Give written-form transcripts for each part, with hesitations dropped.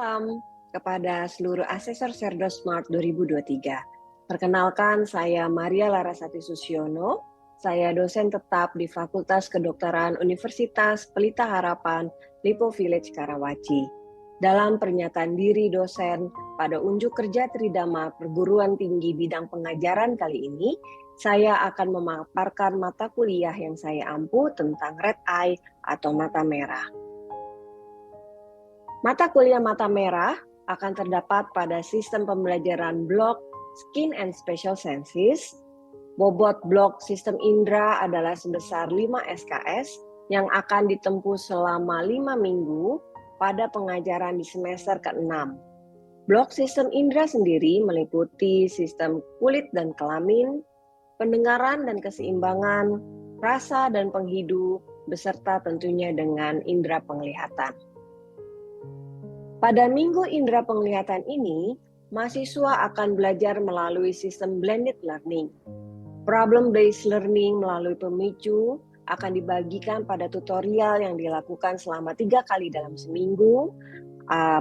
Salam kepada seluruh asesor Serdo Smart 2023. Perkenalkan, saya Maria Larasati Susiono. Saya dosen tetap di Fakultas Kedokteran Universitas Pelita Harapan, Lipo Village, Karawaci. Dalam pernyataan diri dosen pada unjuk kerja Tridharma Perguruan Tinggi bidang pengajaran kali ini, saya akan memaparkan mata kuliah yang saya ampu tentang red eye atau mata merah. Mata kuliah mata merah akan terdapat pada sistem pembelajaran blok Skin and Special Senses. Bobot blok sistem indera adalah sebesar 5 SKS yang akan ditempuh selama 5 minggu pada pengajaran di semester ke-6. Blok sistem indera sendiri meliputi sistem kulit dan kelamin, pendengaran dan keseimbangan, rasa dan penghidup, beserta tentunya dengan indera penglihatan. Pada minggu indera penglihatan ini, mahasiswa akan belajar melalui sistem blended learning. Problem-based learning melalui pemicu akan dibagikan pada tutorial yang dilakukan selama 3 kali dalam seminggu,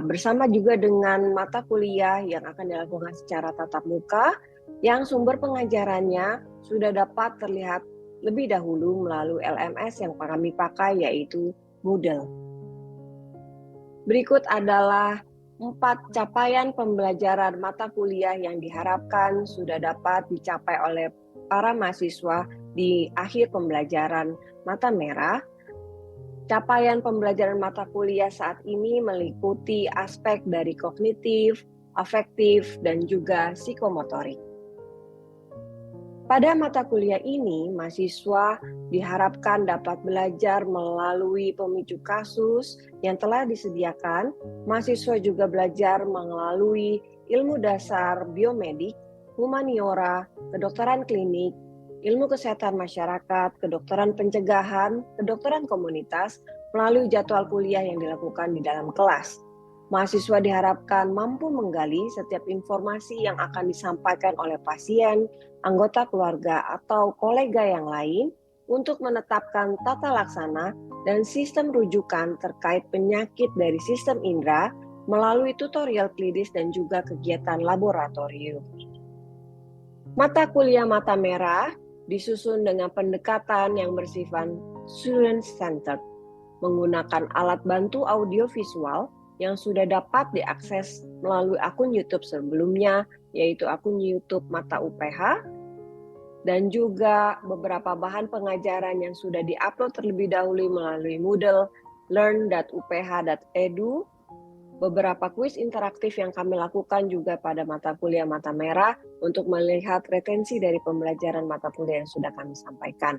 bersama juga dengan mata kuliah yang akan dilakukan secara tatap muka, yang sumber pengajarannya sudah dapat terlihat lebih dahulu melalui LMS yang kami pakai, yaitu Moodle. Berikut adalah 4 capaian pembelajaran mata kuliah yang diharapkan sudah dapat dicapai oleh para mahasiswa di akhir pembelajaran mata merah. Capaian pembelajaran mata kuliah saat ini meliputi aspek dari kognitif, afektif, dan juga psikomotorik. Pada mata kuliah ini, mahasiswa diharapkan dapat belajar melalui pemicu kasus yang telah disediakan. Mahasiswa juga belajar melalui ilmu dasar biomedik, humaniora, kedokteran klinik, ilmu kesehatan masyarakat, kedokteran pencegahan, kedokteran komunitas, melalui jadwal kuliah yang dilakukan di dalam kelas. Mahasiswa diharapkan mampu menggali setiap informasi yang akan disampaikan oleh pasien, anggota keluarga, atau kolega yang lain untuk menetapkan tata laksana dan sistem rujukan terkait penyakit dari sistem indera melalui tutorial klinis dan juga kegiatan laboratorium. Mata kuliah mata merah disusun dengan pendekatan yang bersifat student-centered, menggunakan alat bantu audiovisual yang sudah dapat diakses melalui akun YouTube sebelumnya, yaitu akun YouTube Mata UPH, dan juga beberapa bahan pengajaran yang sudah diupload terlebih dahulu melalui Moodle, learn.uph.edu, beberapa kuis interaktif yang kami lakukan juga pada mata kuliah mata merah untuk melihat retensi dari pembelajaran mata kuliah yang sudah kami sampaikan.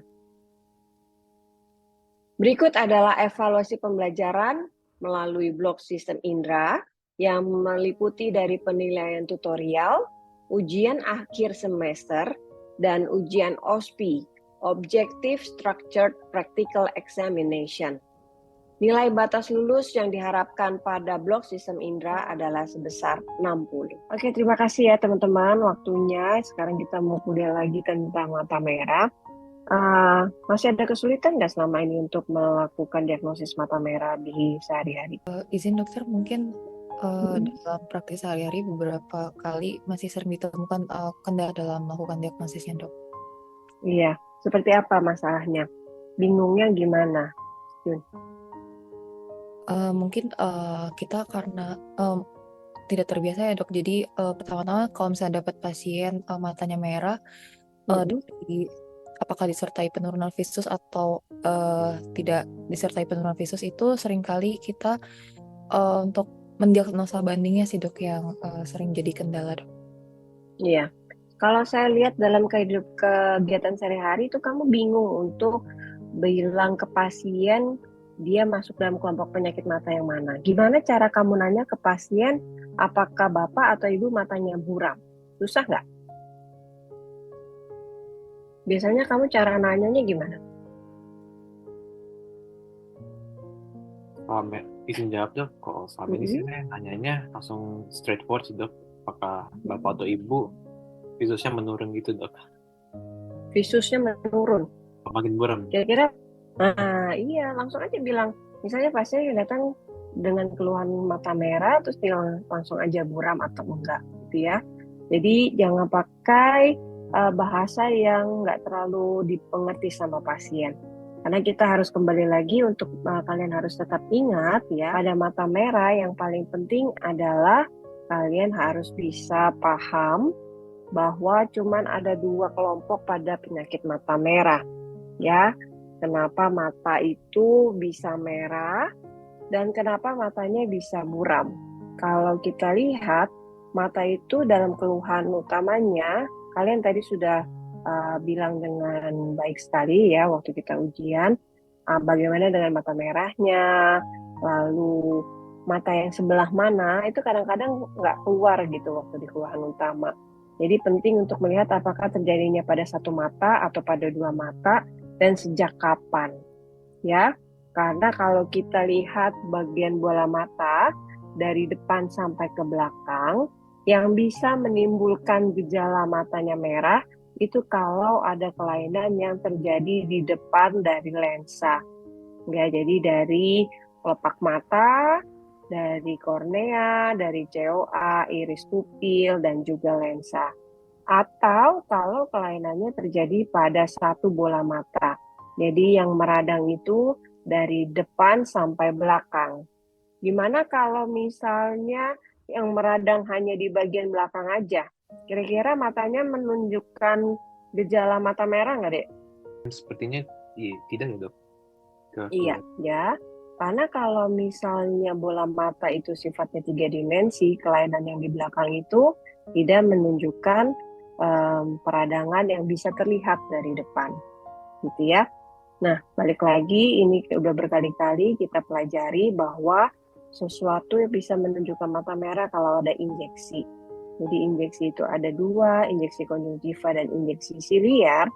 Berikut adalah evaluasi pembelajaran melalui blok sistem indera yang meliputi dari penilaian tutorial, ujian akhir semester, dan ujian OSPI, Objective Structured Practical Examination. Nilai batas lulus yang diharapkan pada blok sistem indera adalah sebesar 60. Oke, terima kasih ya teman-teman waktunya. Sekarang kita mau kuliah lagi tentang mata merah. Masih ada kesulitan nggak selama ini untuk melakukan diagnosis mata merah di sehari-hari? Izin dokter, mungkin dalam praktik sehari-hari beberapa kali masih sering ditemukan kendala dalam melakukan diagnosisnya, dok. Iya, seperti apa masalahnya? Bingungnya gimana, Jun? Mungkin kita karena tidak terbiasa ya dok, jadi pertama-tama kalau misalnya dapat pasien matanya merah, apakah disertai penurunan visus atau tidak disertai penurunan visus, itu seringkali kita untuk mendiagnosa bandingnya sih dok yang sering jadi kendala, dok. Iya, kalau saya lihat dalam kegiatan sehari-hari itu kamu bingung untuk bilang ke pasien dia masuk dalam kelompok penyakit mata yang mana. Gimana cara kamu nanya ke pasien apakah bapak atau ibu matanya buram? Susah nggak? Biasanya kamu cara nanyanya gimana? Izin jawab dok, kalau selama ini sih saya nanyanya langsung straightforward sih dok, apakah bapak atau ibu visusnya menurun gitu dok? Visusnya menurun? Makin buram? Kira-kira, iya langsung aja bilang, misalnya pasien yang datang dengan keluhan mata merah terus langsung aja buram atau enggak gitu ya. Jadi jangan pakai bahasa yang nggak terlalu dipengerti sama pasien. Karena kita harus kembali lagi untuk kalian harus tetap ingat ya, pada mata merah yang paling penting adalah kalian harus bisa paham bahwa cuman ada 2 kelompok pada penyakit mata merah ya. Kenapa mata itu bisa merah dan kenapa matanya bisa buram. Kalau kita lihat, mata itu dalam keluhan utamanya, kalian tadi sudah bilang dengan baik sekali ya waktu kita ujian, bagaimana dengan mata merahnya, lalu mata yang sebelah mana, itu kadang-kadang nggak keluar gitu waktu di keluhan utama. Jadi penting untuk melihat apakah terjadinya pada satu mata atau pada 2 mata dan sejak kapan. Ya, karena kalau kita lihat bagian bola mata dari depan sampai ke belakang, yang bisa menimbulkan gejala matanya merah itu kalau ada kelainan yang terjadi di depan dari lensa. Ya, jadi dari kelopak mata, dari kornea, dari COA, iris pupil, dan juga lensa. Atau kalau kelainannya terjadi pada satu bola mata. Jadi yang meradang itu dari depan sampai belakang. Gimana kalau misalnya yang meradang hanya di bagian belakang aja? Kira-kira matanya menunjukkan gejala mata merah nggak, Dek? Sepertinya tidak ya, Dok. Iya, ya. Karena kalau misalnya bola mata itu sifatnya 3 dimensi, kelainan yang di belakang itu tidak menunjukkan peradangan yang bisa terlihat dari depan. Gitu ya. Nah, balik lagi, ini udah berkali-kali kita pelajari bahwa sesuatu yang bisa menunjukkan mata merah kalau ada injeksi. Jadi injeksi itu ada 2, injeksi konjungtiva dan injeksi siliar.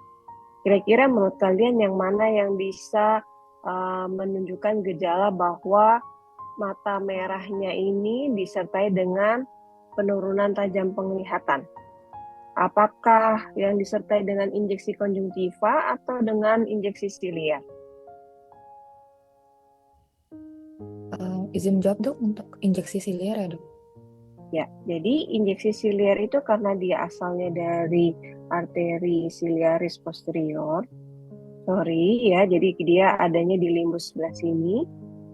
Kira-kira menurut kalian yang mana yang bisa menunjukkan gejala bahwa mata merahnya ini disertai dengan penurunan tajam penglihatan? Apakah yang disertai dengan injeksi konjungtiva atau dengan injeksi siliar? Izin jawab dok untuk injeksi siliar ya dok? Ya, jadi injeksi siliar itu karena dia asalnya dari arteri ciliaris posterior. Jadi dia adanya di limbus sebelah sini.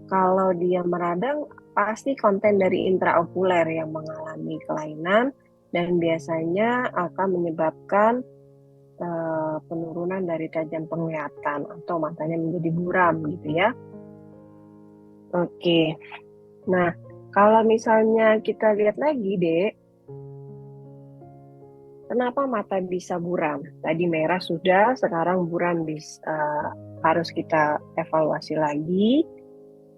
Kalau dia meradang, pasti konten dari intraokuler yang mengalami kelainan dan biasanya akan menyebabkan penurunan dari tajam penglihatan atau matanya menjadi buram gitu ya. Oke, nah kalau misalnya kita lihat lagi Dek, kenapa mata bisa buram? Tadi merah sudah, sekarang buram harus kita evaluasi lagi.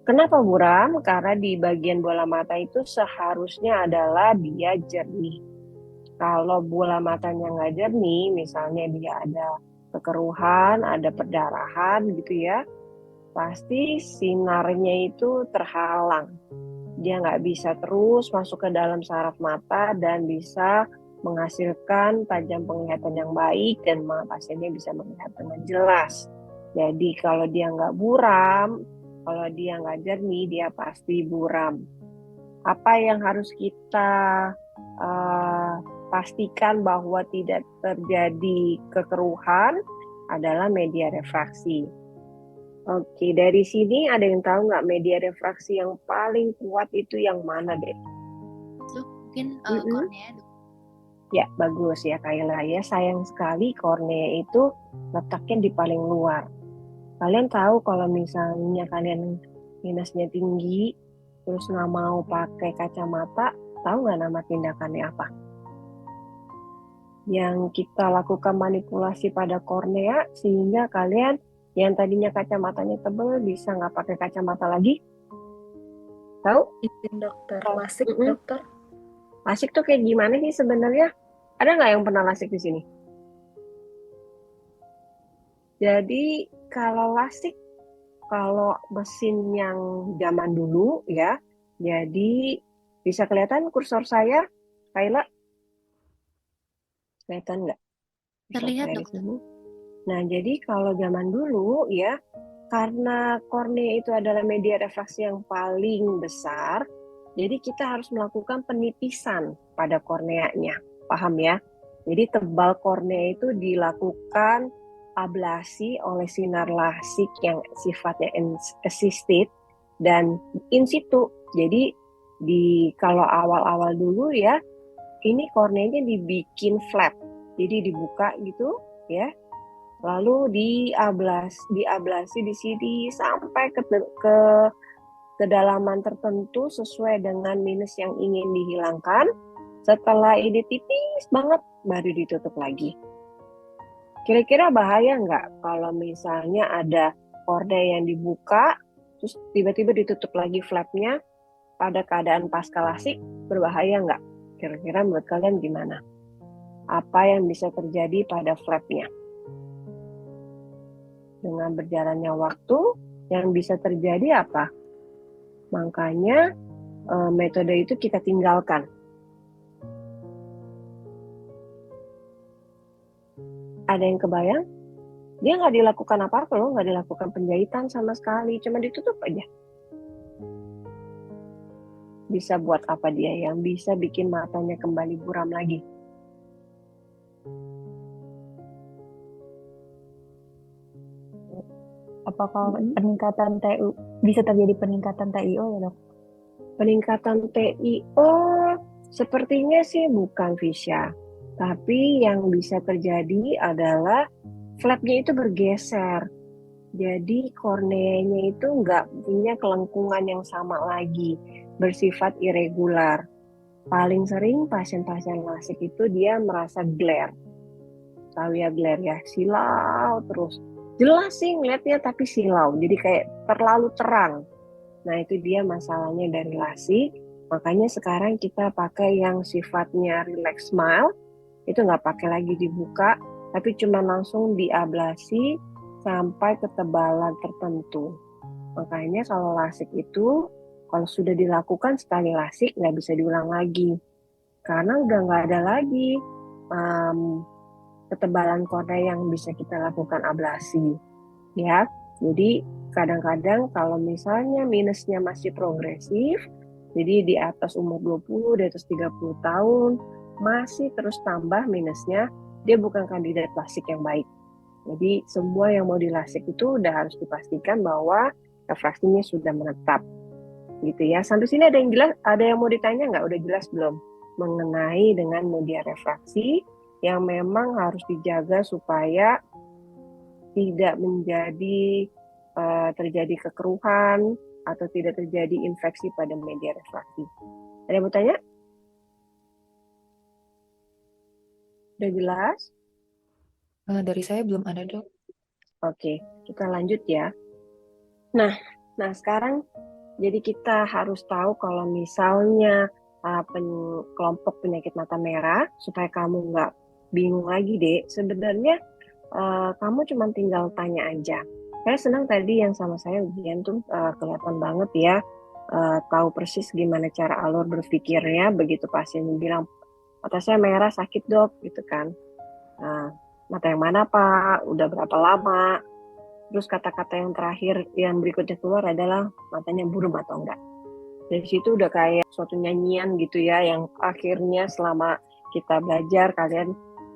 Kenapa buram? Karena di bagian bola mata itu seharusnya adalah dia jernih. Kalau bola matanya nggak jernih, misalnya dia ada kekeruhan, ada perdarahan gitu ya, pasti sinarnya itu terhalang. Dia nggak bisa terus masuk ke dalam saraf mata dan bisa menghasilkan tajam penglihatan yang baik dan pasiennya bisa melihat dengan jelas. Jadi kalau dia nggak buram, kalau dia nggak jernih, dia pasti buram. Apa yang harus kita pastikan bahwa tidak terjadi kekeruhan adalah media refraksi. Oke, dari sini ada yang tahu nggak media refraksi yang paling kuat itu yang mana, Dek? Mungkin kornea. Ya, bagus ya Kayla ya. Sayang sekali kornea itu letaknya di paling luar. Kalian tahu kalau misalnya kalian minusnya tinggi, terus nggak mau pakai kacamata, tahu nggak nama tindakannya apa? Yang kita lakukan manipulasi pada kornea sehingga kalian yang tadinya kacamatanya tebal bisa nggak pakai kacamata lagi? Tahu? Izin dokter, lasik dokter. Lasik tuh kayak gimana sih sebenarnya? Ada nggak yang pernah lasik di sini? Jadi kalau lasik, kalau mesin yang zaman dulu ya, jadi bisa kelihatan kursor saya, Kayla? Kelihatan nggak? Terlihat dokter. Nah, jadi kalau zaman dulu ya, karena kornea itu adalah media refraksi yang paling besar, jadi kita harus melakukan penipisan pada korneanya. Paham ya? Jadi tebal kornea itu dilakukan ablasi oleh sinar lasik yang sifatnya assisted dan in situ. Jadi kalau awal-awal dulu ya, ini korneanya dibikin flap. Jadi dibuka gitu ya. Lalu diablasi di sini sampai ke kedalaman tertentu sesuai dengan minus yang ingin dihilangkan. Setelah ini tipis banget, baru ditutup lagi. Kira-kira bahaya nggak kalau misalnya ada kornea yang dibuka, terus tiba-tiba ditutup lagi flapnya pada keadaan pasca lasik, berbahaya nggak? Kira-kira menurut kalian gimana? Apa yang bisa terjadi pada flapnya? Dengan berjalannya waktu, yang bisa terjadi apa? Makanya metode itu kita tinggalkan. Ada yang kebayang? Dia nggak dilakukan apa-apa loh, nggak dilakukan penjahitan sama sekali, cuma ditutup aja. Bisa buat apa dia yang bisa bikin matanya kembali buram lagi? Apakah peningkatan TU bisa terjadi peningkatan TIO ya dok? Peningkatan TIO sepertinya sih bukan Visya, tapi yang bisa terjadi adalah flapnya itu bergeser. Jadi korneanya itu nggak punya kelengkungan yang sama lagi, bersifat irregular. Paling sering pasien-pasien lasik itu dia merasa glare. Tahu ya glare ya, silau terus. Jelas sih ngeliatnya tapi silau, jadi kayak terlalu terang. Nah itu dia masalahnya dari lasik. Makanya sekarang kita pakai yang sifatnya relax smile. Itu nggak pakai lagi dibuka, tapi cuma langsung diablasi sampai ketebalan tertentu. Makanya kalau lasik itu, kalau sudah dilakukan sekali lasik nggak bisa diulang lagi. Karena udah nggak ada lagi ketebalan kornea yang bisa kita lakukan ablasi. Ya, jadi kadang-kadang kalau misalnya minusnya masih progresif, jadi di atas umur 20, di atas 30 tahun, masih terus tambah minusnya, dia bukan kandidat lasik yang baik. Jadi semua yang mau dilasik itu udah harus dipastikan bahwa refraksinya sudah menetap. Gitu ya. Sampai sini ada yang jelas? Ada yang mau ditanya nggak? Udah jelas belum? Mengenai dengan media refraksi yang memang harus dijaga supaya tidak menjadi terjadi kekeruhan atau tidak terjadi infeksi pada media refraksi. Ada yang mau tanya? Udah jelas? Dari saya belum ada dok. Oke, kita lanjut ya. Nah sekarang jadi kita harus tahu kalau misalnya kelompok penyakit mata merah, supaya kamu nggak bingung lagi deh, sebenarnya kamu cuma tinggal tanya aja. Saya senang tadi yang sama saya ujian tuh kelihatan banget ya, tahu persis gimana cara alur berpikirnya begitu pasien bilang, mata saya merah sakit dok, gitu kan. Mata yang mana pak? Udah berapa lama? Terus kata-kata yang terakhir yang berikutnya keluar adalah matanya buram atau enggak. Dari situ udah kayak suatu nyanyian gitu ya, yang akhirnya selama kita belajar kalian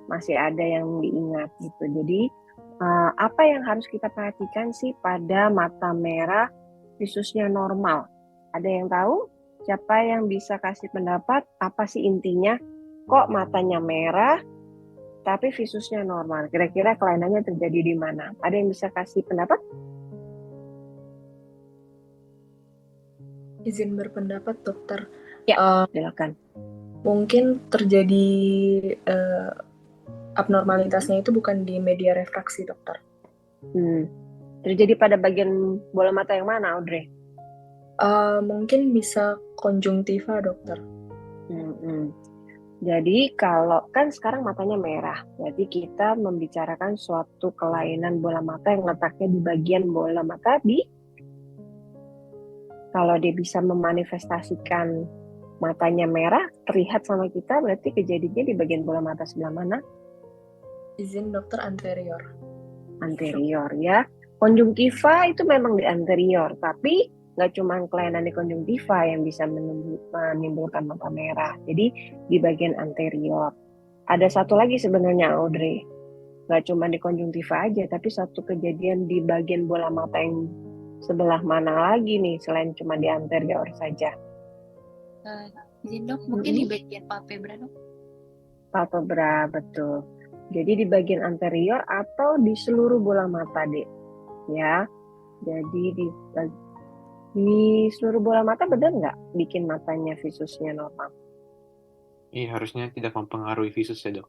masih ada yang diingat gitu. Jadi apa yang harus kita perhatikan sih pada mata merah visusnya normal? Ada yang tahu? Siapa yang bisa kasih pendapat? Apa sih intinya? Kok matanya merah tapi visusnya normal? Kira-kira kelainannya terjadi di mana? Ada yang bisa kasih pendapat? Izin berpendapat dokter. Ya, silakan. Mungkin terjadi abnormalitasnya itu bukan di media refraksi dokter. Terjadi pada bagian bola mata yang mana, Audrey? Mungkin bisa konjungtiva dokter. Jadi kalau kan sekarang matanya merah, berarti kita membicarakan suatu kelainan bola mata yang letaknya di bagian bola mata kalau dia bisa memanifestasikan matanya merah, terlihat sama kita, berarti kejadiannya di bagian bola mata sebelah mana? Izin dokter anterior. Anterior ya. Konjungtiva itu memang di anterior, tapi nggak cuma kelainan di konjungtiva yang bisa menimbulkan mata merah. Jadi di bagian anterior. Ada satu lagi sebenarnya Audrey, nggak cuma di konjungtiva aja, tapi satu kejadian di bagian bola mata yang sebelah mana lagi nih selain cuma di anterior saja. Izin dok, mungkin di bagian palpebra dok. Palpebra, betul. Jadi di bagian anterior atau di seluruh bola mata, Dek. Ya, jadi di seluruh bola mata benar nggak bikin matanya visusnya normal? Iya, harusnya tidak mempengaruhi visus ya, Dok.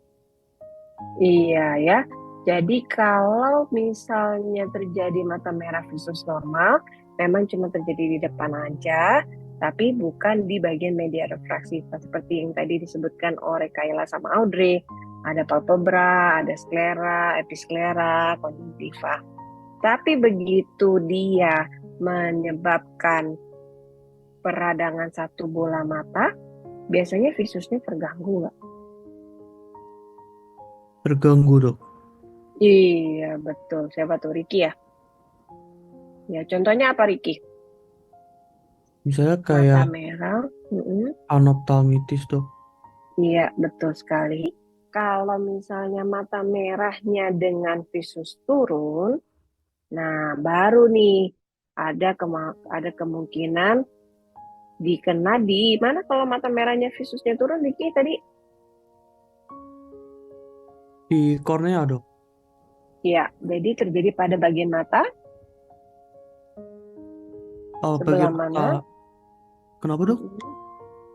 Iya ya. Jadi kalau misalnya terjadi mata merah visus normal, memang cuma terjadi di depan aja, tapi bukan di bagian media refraksi seperti yang tadi disebutkan oleh Kayla sama Audrey. Ada palpebra, ada sklera, episklera, konjungtiva. Tapi begitu dia menyebabkan peradangan satu bola mata, biasanya visusnya terganggu nggak? Terganggu, Dok. Iya, betul. Siapa tuh? Ricky ya? Ya, contohnya apa Ricky? Misalnya Mata kayak merah. anophthalmitis, Dok. Iya, betul sekali. Kalau misalnya mata merahnya dengan visus turun, nah baru nih ada kemungkinan dikena di mana kalau mata merahnya visusnya turun, Ricky tadi? Di kornea, Dok. Ya, jadi terjadi pada bagian mata sebelah Bagian mana? mata. Kenapa, Dok?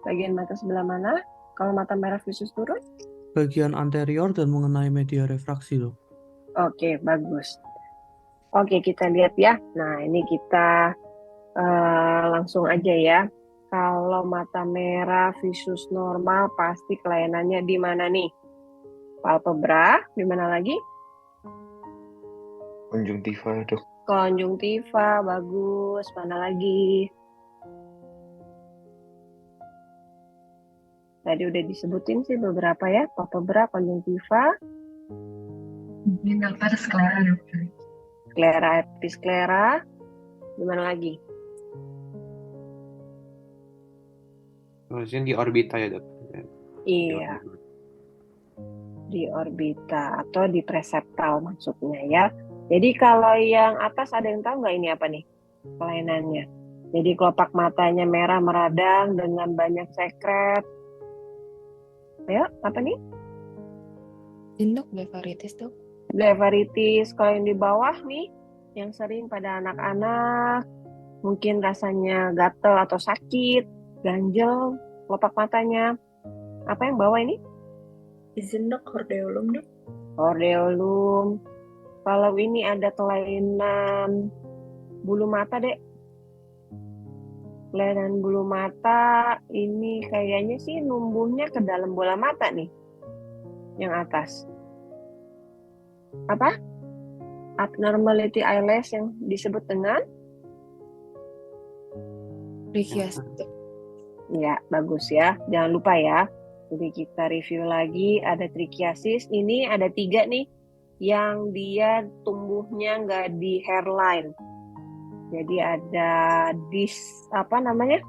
Bagian mata sebelah mana? Kalau mata merah visus turun? Bagian anterior dan mengenai media refraksi, Dok. Oke, bagus. Oke, kita lihat ya. Nah, ini kita langsung aja ya. Kalau mata merah visus normal pasti kelainannya di mana nih? Palpebra, di mana lagi? Konjungtiva, Dok. Konjungtiva, bagus. Mana lagi? Tadi udah disebutin sih beberapa ya. Palpebra, konjungtiva. Mungkin dokter sklera dokter. Sklera, episklera. Di mana lagi? Harusnya di orbita ya, Dok. Iya, di orbita atau di preseptal maksudnya ya. Jadi kalau yang atas ada yang tahu nggak ini apa nih kelainannya? Jadi kelopak matanya merah meradang dengan banyak sekret. Ayo, apa nih? Indok blefaritis dok. Blefaritis. Kalau yang di bawah nih, yang sering pada anak-anak, mungkin rasanya gatel atau sakit, ganjel, kelopak matanya. Apa yang bawah ini? Izin dok, hordeolum dok. Hordeolum. Kalau ini ada kelainan bulu mata, Dek. Kelainan bulu mata ini kayaknya sih numbuhnya ke dalam bola mata nih. Yang atas. Apa? Abnormality eyelash yang disebut dengan? Trichiasis dok. Ya, bagus ya. Jangan lupa ya. Jadi kita review lagi. Ada trichiasis. Ini ada 3 nih. Yang dia tumbuhnya nggak di hairline. Jadi ada apa namanya?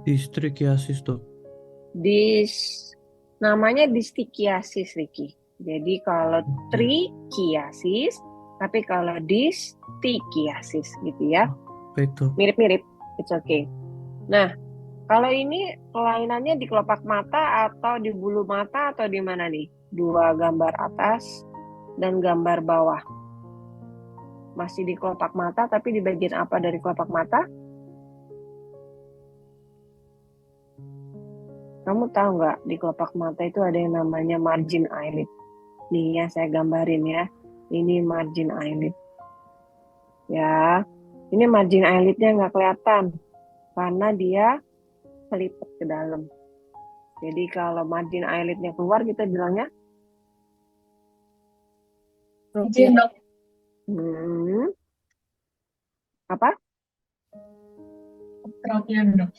Districhiasis, Dok. Namanya distichiasis, Ricky. Jadi kalau trichiasis, tapi kalau distichiasis gitu ya. Baik, Dok. Mirip-mirip, it's okay. Nah, kalau ini kelainannya di kelopak mata atau di bulu mata atau di mana nih? 2 gambar atas dan gambar bawah. Masih di kelopak mata, tapi di bagian apa dari kelopak mata? Kamu tahu nggak di kelopak mata itu ada yang namanya margin eyelid. Nih ya, saya gambarin ya. Ini margin eyelid. Ya, ini margin eyelidnya nggak kelihatan karena dia kelipet ke dalam. Jadi kalau margin eyelidnya keluar, kita bilangnya Izin dok. Apa? Ektropion dok.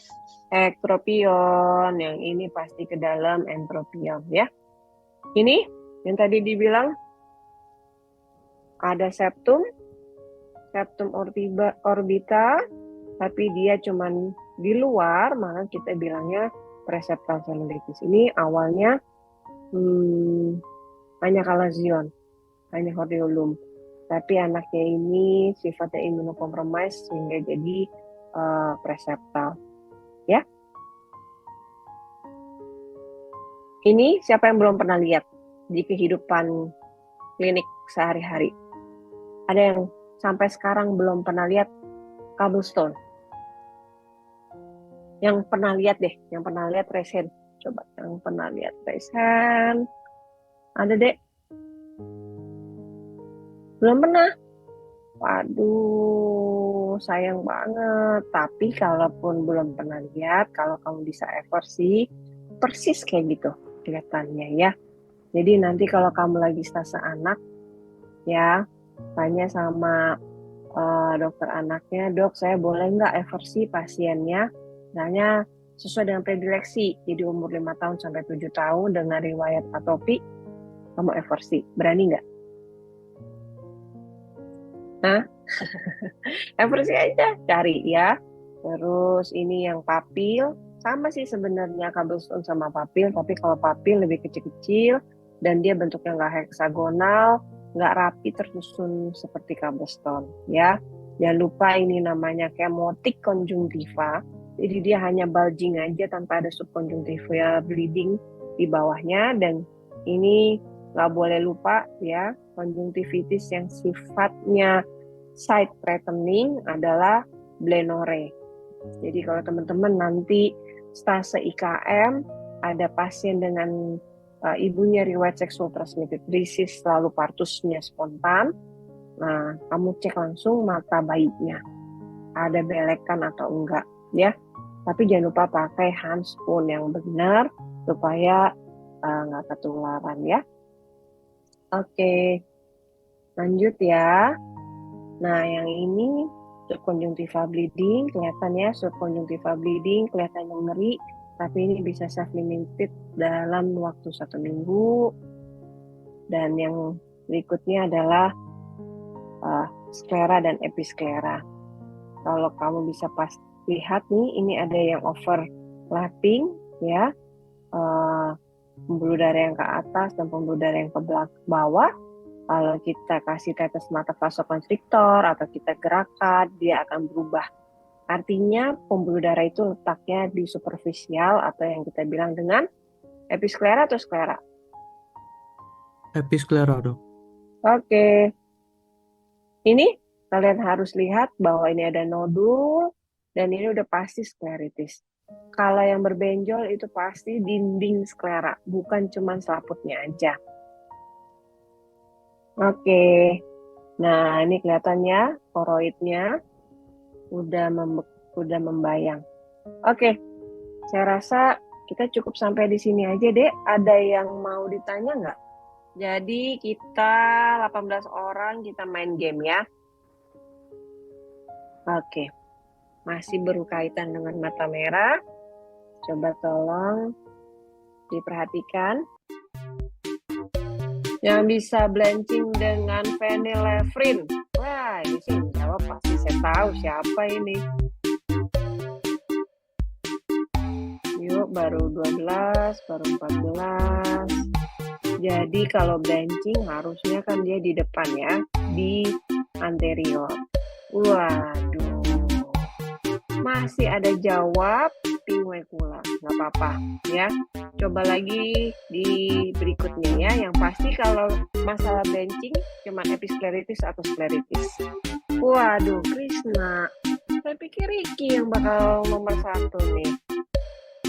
Ektropion. Yang ini pasti ke dalam entropion ya. Ini yang tadi dibilang Ada septum orbita, tapi dia cuman di luar, maka kita bilangnya preseptal cellulitis. Ini awalnya hanya kalazion, hanya hordeolum. Tapi anaknya ini sifatnya imunokompromis sehingga jadi preseptal. Ya. Ini siapa yang belum pernah lihat di kehidupan klinik sehari-hari? Ada yang sampai sekarang belum pernah lihat cobblestone? Yang pernah lihat deh, yang pernah lihat raise hand. Coba yang pernah lihat raise hand. Ada dek? Belum pernah? Waduh, sayang banget. Tapi kalaupun belum pernah lihat, kalau kamu bisa eversi, persis kayak gitu kelihatannya ya. Jadi nanti kalau kamu lagi stase anak, ya tanya sama dokter anaknya, dok saya boleh nggak eversi pasiennya? Misalnya sesuai dengan predileksi, jadi umur 5 tahun sampai 7 tahun dengan riwayat atopi, kamu eversi. Berani nggak? Hah? Eversi aja, cari ya. Terus ini yang papil, sama sih sebenarnya cobblestone sama papil, tapi kalau papil lebih kecil-kecil dan dia bentuknya nggak heksagonal, nggak rapi tersusun seperti cobblestone ya. Jangan lupa ini namanya kemotik konjungtiva, jadi dia hanya bulging aja tanpa ada subconjunctival bleeding di bawahnya. Dan ini nggak boleh lupa ya, konjungtivitis yang sifatnya side threatening adalah Blenore. Jadi kalau teman-teman nanti stase IKM ada pasien dengan ibunya riwayat sexual transmitted disease lalu partusnya spontan, nah kamu cek langsung mata bayinya ada belekan atau enggak ya. Tapi jangan lupa pakai handspoon yang benar supaya nggak ketularan ya. Oke, lanjut ya. Nah yang ini subconjunctival bleeding, kelihatannya subconjunctival bleeding, kelihatannya ngeri, tapi ini bisa self-limited dalam waktu 1 minggu. Dan yang berikutnya adalah sklera dan episklera. Kalau kamu bisa pas lihat nih, ini ada yang overlapping ya, pembuluh darah yang ke atas dan pembuluh darah yang ke bawah. Kalau kita kasih tetes mata vasokonstriktor atau kita gerakan, dia akan berubah. Artinya pembuluh darah itu letaknya di superficial atau yang kita bilang dengan episklera atau sklera? Episklera, dok. Oke. Ini kalian harus lihat bahwa ini ada nodul dan ini udah pasti skleritis. Kalau yang berbenjol itu pasti dinding sklera, bukan cuma selaputnya aja. Oke, nah ini kelihatannya koroidnya udah membayang. Oke, saya rasa kita cukup sampai di sini aja deh. Ada yang mau ditanya nggak? Jadi kita 18 orang kita main game ya. Oke, masih berkaitan dengan mata merah. Coba tolong diperhatikan. Yang bisa blanching dengan phenylephrine. Wah, ini sih jawab pasti saya tahu siapa ini. Yuk, baru 12, baru 14. Jadi kalau blanching harusnya kan dia di depan ya, di anterior. Waduh. Masih ada jawab pinguecula, nggak apa-apa ya. Coba lagi di berikutnya ya. Yang pasti kalau masalah benching cuma episkleritis atau skleritis. Waduh, Krishna. Saya pikir Ricky yang bakal nomor 1 nih.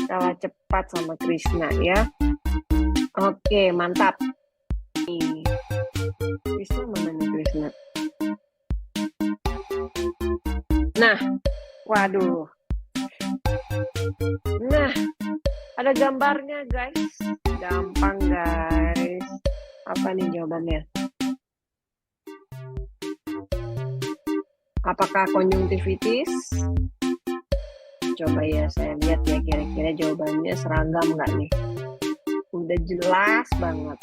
Kalah cepat sama Krishna ya. Oke, mantap. Nih. Krishna mana nih Krishna? Nah, waduh. Nah, ada gambarnya guys. Gampang guys. Apa nih jawabannya? Apakah konjungtivitis? Coba ya saya lihat ya kira-kira jawabannya seragam nggak nih? Udah jelas banget.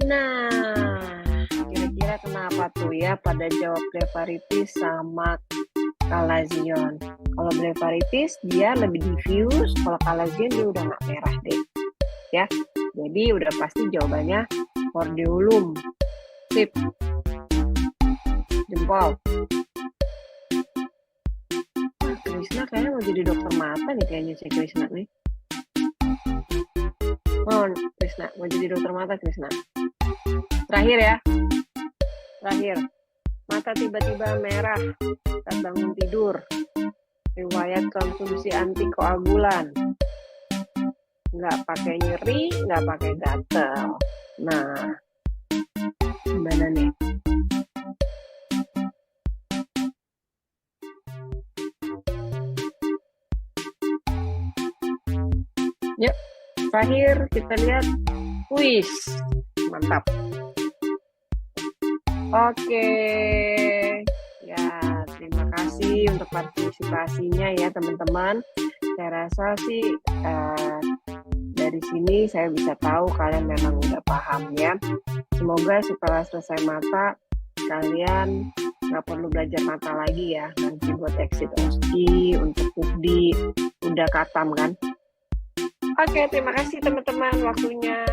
Nah, kira-kira apa tuh ya pada jawab blepharitis sama chalazion. Kalau blepharitis dia lebih diffuse, kalau chalazion dia udah nggak merah deh. Ya, jadi udah pasti jawabannya hordeolum. Sip. Jempol. Krisna kayaknya mau jadi dokter mata nih kayaknya si Krisna nih. Mau Krisna, mau jadi dokter mata Krisna. Terakhir ya. Terakhir. Mata tiba-tiba merah saat bangun tidur. Riwayat konsumsi antikoagulan. Nggak pakai nyeri, nggak pakai gatel. Nah, gimana nih? Yuk, terakhir kita lihat kuis. Mantap. Oke. Ya, terima kasih untuk partisipasinya ya teman-teman. Saya rasa sih dari sini saya bisa tahu kalian memang udah paham ya. Semoga setelah selesai mata kalian nggak perlu belajar mata lagi ya. Nanti buat exit OSCE, untuk UFDI udah katam kan. Oke, terima kasih teman-teman waktunya.